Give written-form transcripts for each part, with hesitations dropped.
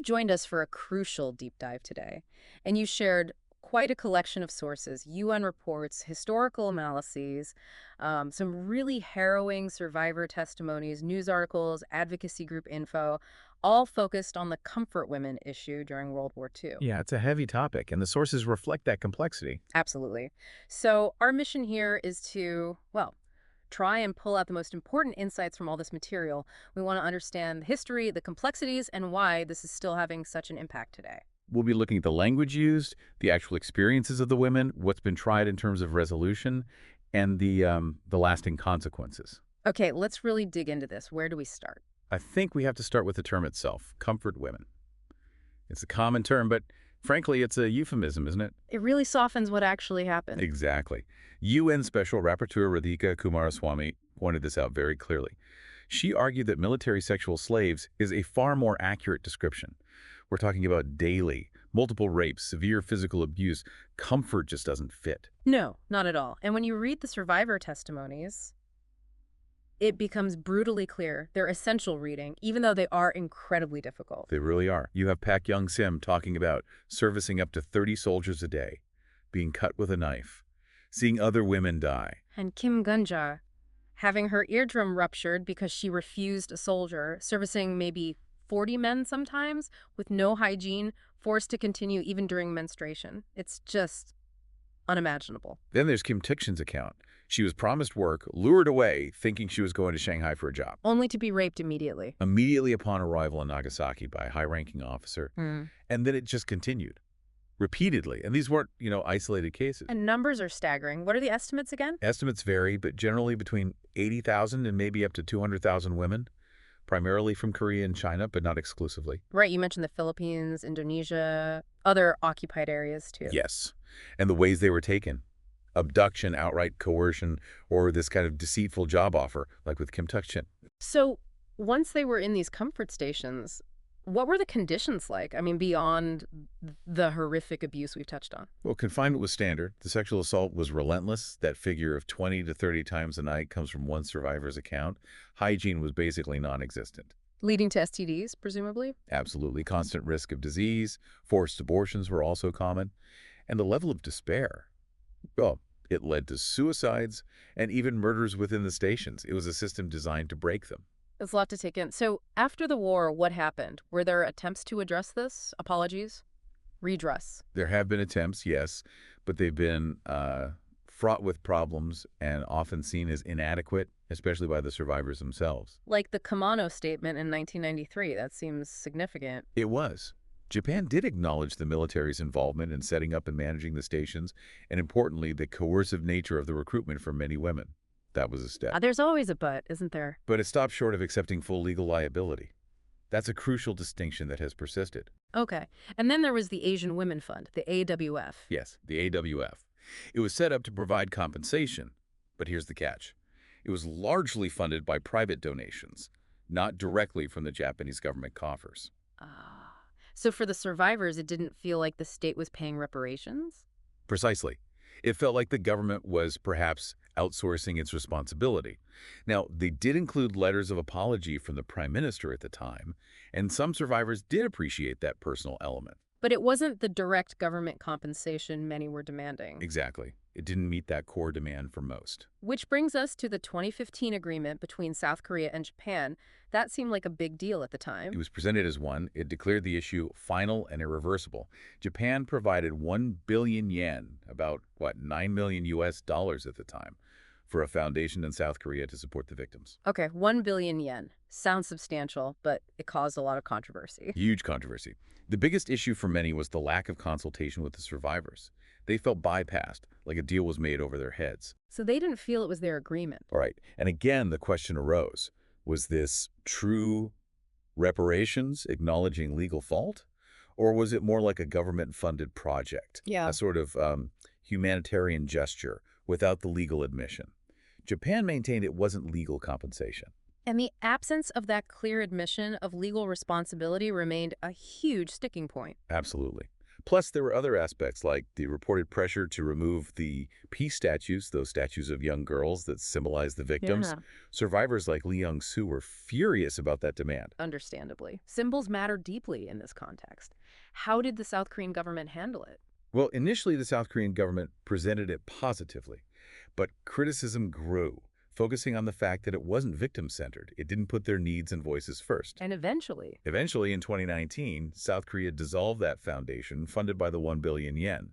joined us for a crucial deep dive today, and you shared quite a collection of sources, UN reports, historical analyses, some really harrowing survivor testimonies, news articles, advocacy group info, all focused on the comfort women issue during World War II. Yeah, it's a heavy topic, and the sources reflect that complexity. Absolutely. So our mission here is to, well, try and pull out the most important insights from all this material. We want to understand the history, the complexities, and why this is still having such an impact today. We'll be looking at the language used, the actual experiences of the women, what's been tried in terms of resolution, and the lasting consequences. Okay, let's really dig into this. Where do we start? I think we have to start with the term itself, comfort women. It's a common term, but frankly, it's a euphemism, isn't it? It really softens what actually happened. Exactly. UN Special Rapporteur Radhika Kumaraswamy pointed this out very clearly. She argued that military sexual slaves is a far more accurate description. We're talking about daily, multiple rapes, severe physical abuse. Comfort just doesn't fit. No, not at all. And when you read the survivor testimonies, it becomes brutally clear they're essential reading, even though they are incredibly difficult. They really are. You have Pak Young Sim talking about servicing up to 30 soldiers a day, being cut with a knife, seeing other women die. And Kim Gunja having her eardrum ruptured because she refused a soldier, servicing maybe 40 men sometimes, with no hygiene, forced to continue even during menstruation. It's just unimaginable. Then there's Kim Tukshin's account. She was promised work, lured away, thinking she was going to Shanghai for a job. Only to be raped immediately. Immediately upon arrival in Nagasaki by a high-ranking officer. And then it just continued. Repeatedly. And these weren't, isolated cases. And numbers are staggering. What are the estimates again? Estimates vary, but generally between 80,000 and maybe up to 200,000 women, primarily from Korea and China, but not exclusively. Right, you mentioned the Philippines, Indonesia, other occupied areas too. Yes. And the ways they were taken. Abduction, outright coercion, or this kind of deceitful job offer, like with Kim Tukshin. So once they were in these comfort stations, what were the conditions like? I mean, beyond the horrific abuse we've touched on. Well, confinement was standard. The sexual assault was relentless. That figure of 20 to 30 times a night comes from one survivor's account. Hygiene was basically non-existent. Leading to STDs, presumably? Absolutely. Constant risk of disease. Forced abortions were also common. And the level of despair, well, it led to suicides and even murders within the stations. It was a system designed to break them. It's a lot to take in. So after the war, what happened? Were there attempts to address this? Apologies? Redress? There have been attempts, yes, but they've been fraught with problems and often seen as inadequate, especially by the survivors themselves. Like the Kamano statement in 1993. That seems significant. It was. Japan did acknowledge the military's involvement in setting up and managing the stations, and importantly, the coercive nature of the recruitment for many women. That was a step. There's always a but, isn't there? But it stopped short of accepting full legal liability. That's a crucial distinction that has persisted. Okay. And then there was the Asian Women Fund, the AWF. Yes, the AWF. It was set up to provide compensation, but here's the catch. It was largely funded by private donations, not directly from the Japanese government coffers. So for the survivors, it didn't feel like the state was paying reparations? Precisely. It felt like the government was perhaps outsourcing its responsibility. Now, they did include letters of apology from the prime minister at the time, and some survivors did appreciate that personal element. But it wasn't the direct government compensation many were demanding. Exactly. It didn't meet that core demand for most. Which brings us to the 2015 agreement between South Korea and Japan. That seemed like a big deal at the time. It was presented as one. It declared the issue final and irreversible. Japan provided 1 billion yen, about, $9 million US dollars at the time, for a foundation in South Korea to support the victims. Okay, 1 billion yen. Sounds substantial, but it caused a lot of controversy. Huge controversy. The biggest issue for many was the lack of consultation with the survivors. They felt bypassed, like a deal was made over their heads. So they didn't feel it was their agreement. All right. And again, the question arose, was this true reparations acknowledging legal fault? Or was it more like a government-funded project? Yeah. A sort of humanitarian gesture without the legal admission. Japan maintained it wasn't legal compensation. And the absence of that clear admission of legal responsibility remained a huge sticking point. Absolutely. Plus, there were other aspects like the reported pressure to remove the peace statues, those statues of young girls that symbolize the victims. Yeah. Survivors like Lee Young-soo were furious about that demand. Understandably. Symbols matter deeply in this context. How did the South Korean government handle it? Well, initially, the South Korean government presented it positively, but criticism grew, focusing on the fact that it wasn't victim-centered. It didn't put their needs and voices first. And eventually, Eventually, in 2019, South Korea dissolved that foundation, funded by the 1 billion yen.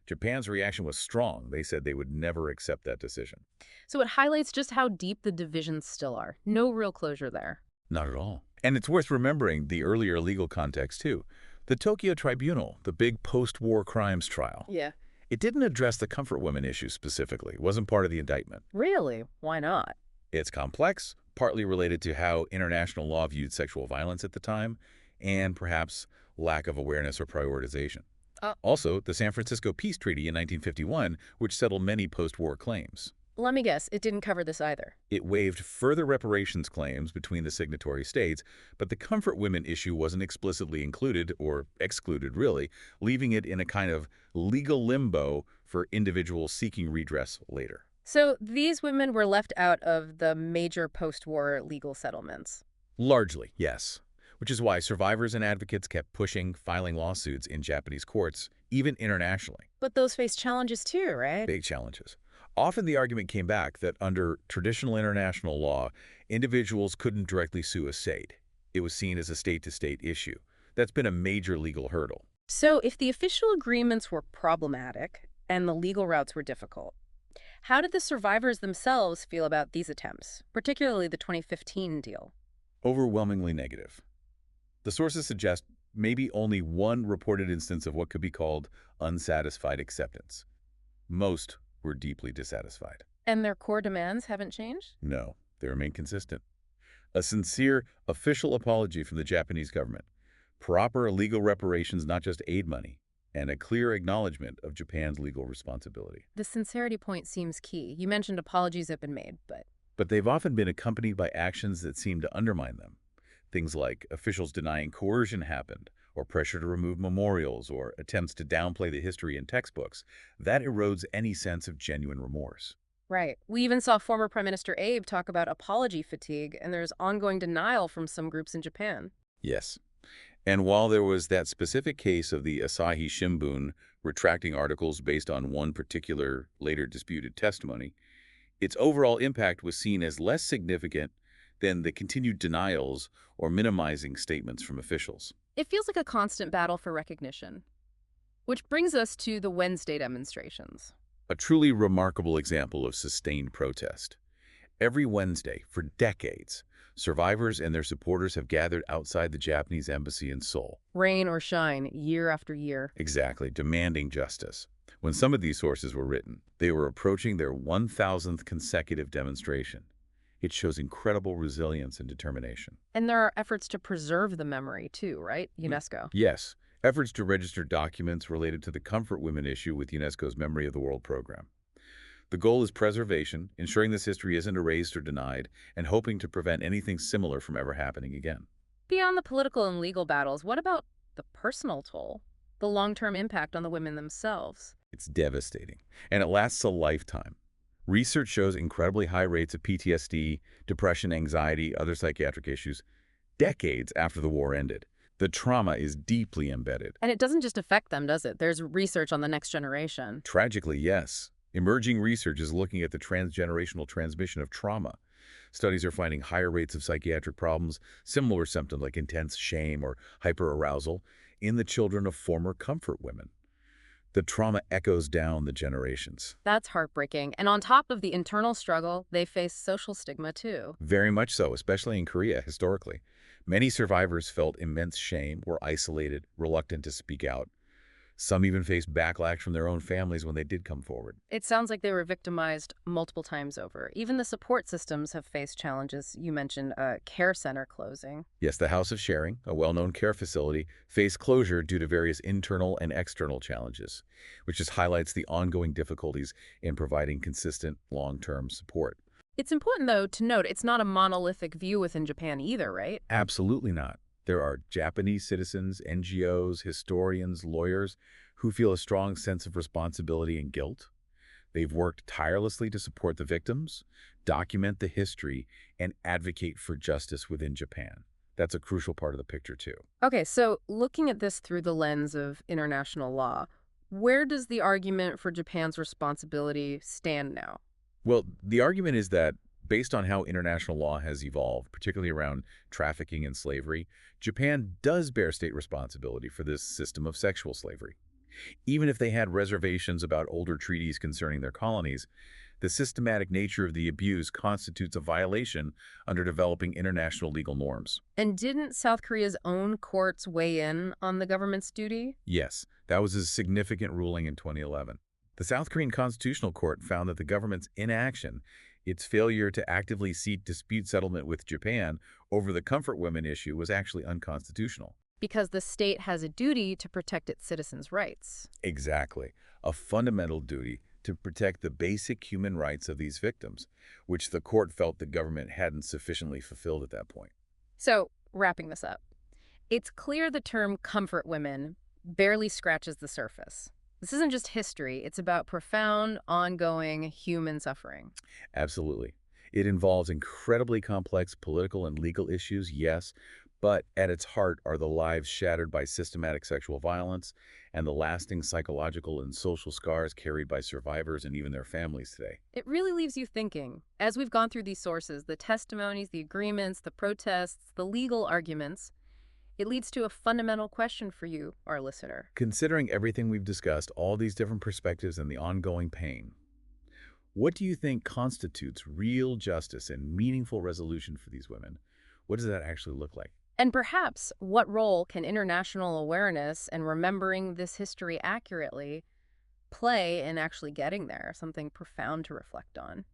Japan's reaction was strong. They said they would never accept that decision. so it highlights just how deep the divisions still are. No real closure there. Not at all. And it's worth remembering the earlier legal context, too. The Tokyo Tribunal, the big post-war crimes trial, Yeah. it didn't address the comfort women issue specifically. It wasn't part of the indictment. Really? Why not? It's complex, partly related to how international law viewed sexual violence at the time, and perhaps lack of awareness or prioritization. Uh, Also, the San Francisco Peace Treaty in 1951, which settled many post-war claims. Let me guess, it didn't cover this either. It waived further reparations claims between the signatory states, but the comfort women issue wasn't explicitly included, or excluded really, leaving it in a kind of legal limbo for individuals seeking redress later. So these women were left out of the major post-war legal settlements. Largely, yes. Which is why survivors and advocates kept pushing, filing lawsuits in Japanese courts, even internationally. But those face challenges too, right? Big challenges. Often the argument came back that under traditional international law, individuals couldn't directly sue a state. It was seen as a state-to-state issue. That's been a major legal hurdle. So if the official agreements were problematic and the legal routes were difficult, how did the survivors themselves feel about these attempts, particularly the 2015 deal? Overwhelmingly negative. The sources suggest maybe only one reported instance of what could be called unsatisfied acceptance. Most were deeply dissatisfied. And their core demands haven't changed? No, they remain consistent. A sincere official apology from the Japanese government, proper legal reparations, not just aid money, and a clear acknowledgement of Japan's legal responsibility. The sincerity point seems key. You mentioned apologies have been made, but But they've often been accompanied by actions that seem to undermine them. Things like officials denying coercion happened, or pressure to remove memorials, or attempts to downplay the history in textbooks. That erodes any sense of genuine remorse. right. We even saw former Prime Minister Abe talk about apology fatigue, and there's ongoing denial from some groups in Japan. Yes. And while there was that specific case of the Asahi Shimbun retracting articles based on one particular later disputed testimony, its overall impact was seen as less significant than the continued denials or minimizing statements from officials. It feels like a constant battle for recognition. Which brings us to the Wednesday demonstrations. A truly remarkable example of sustained protest. Every Wednesday, for decades, survivors and their supporters have gathered outside the Japanese embassy in Seoul. Rain or shine, year after year. Exactly, demanding justice. When some of these sources were written, they were approaching their 1,000th consecutive demonstration. It shows incredible resilience and determination. And there are efforts to preserve the memory too, right? UNESCO. Yes, efforts to register documents related to the comfort women issue with UNESCO's Memory of the World program. The goal is preservation, ensuring this history isn't erased or denied, and hoping to prevent anything similar from ever happening again. Beyond the political and legal battles, what about the personal toll? The long-term impact on the women themselves? It's devastating, and it lasts a lifetime. Research shows incredibly high rates of PTSD, depression, anxiety, other psychiatric issues, decades after the war ended. The trauma is deeply embedded. And it doesn't just affect them, does it? There's research on the next generation. Tragically, yes. Emerging research is looking at the transgenerational transmission of trauma. Studies are finding higher rates of psychiatric problems, similar symptoms like intense shame or hyperarousal, in the children of former comfort women. The trauma echoes down the generations. That's heartbreaking. And on top of the internal struggle, they face social stigma too. Very much so, especially in Korea historically. Many survivors felt immense shame, were isolated, reluctant to speak out. Some even faced backlash from their own families when they did come forward. It sounds like they were victimized multiple times over. Even the support systems have faced challenges. You mentioned a care center closing. Yes, the House of Sharing, a well-known care facility, faced closure due to various internal and external challenges, which just highlights the ongoing difficulties in providing consistent, long-term support. It's important, though, to note it's not a monolithic view within Japan either, right? Absolutely not. There are Japanese citizens, NGOs, historians, lawyers who feel a strong sense of responsibility and guilt. They've worked tirelessly to support the victims, document the history, and advocate for justice within Japan. That's a crucial part of the picture, too. Okay, so looking at this through the lens of international law, where does the argument for Japan's responsibility stand now? Well, the argument is that based on how international law has evolved, particularly around trafficking and slavery, Japan does bear state responsibility for this system of sexual slavery. Even if they had reservations about older treaties concerning their colonies, the systematic nature of the abuse constitutes a violation under developing international legal norms. And didn't South Korea's own courts weigh in on the government's duty? Yes, that was a significant ruling in 2011. The South Korean Constitutional Court found that the government's inaction, its failure to actively seek dispute settlement with Japan over the comfort women issue, was actually unconstitutional. Because the state has a duty to protect its citizens' rights. Exactly. A fundamental duty to protect the basic human rights of these victims, which the court felt the government hadn't sufficiently fulfilled at that point. So, wrapping this up, it's clear the term comfort women barely scratches the surface. This isn't just history, it's about profound, ongoing human suffering. Absolutely. It involves incredibly complex political and legal issues, yes, but at its heart are the lives shattered by systematic sexual violence and the lasting psychological and social scars carried by survivors and even their families today. It really leaves you thinking. As we've gone through these sources, the testimonies, the agreements, the protests, the legal arguments, it leads to a fundamental question for you, our listener. Considering everything we've discussed, all these different perspectives and the ongoing pain, what do you think constitutes real justice and meaningful resolution for these women? What does that actually look like? And perhaps, what role can international awareness and remembering this history accurately play in actually getting there? Something profound to reflect on.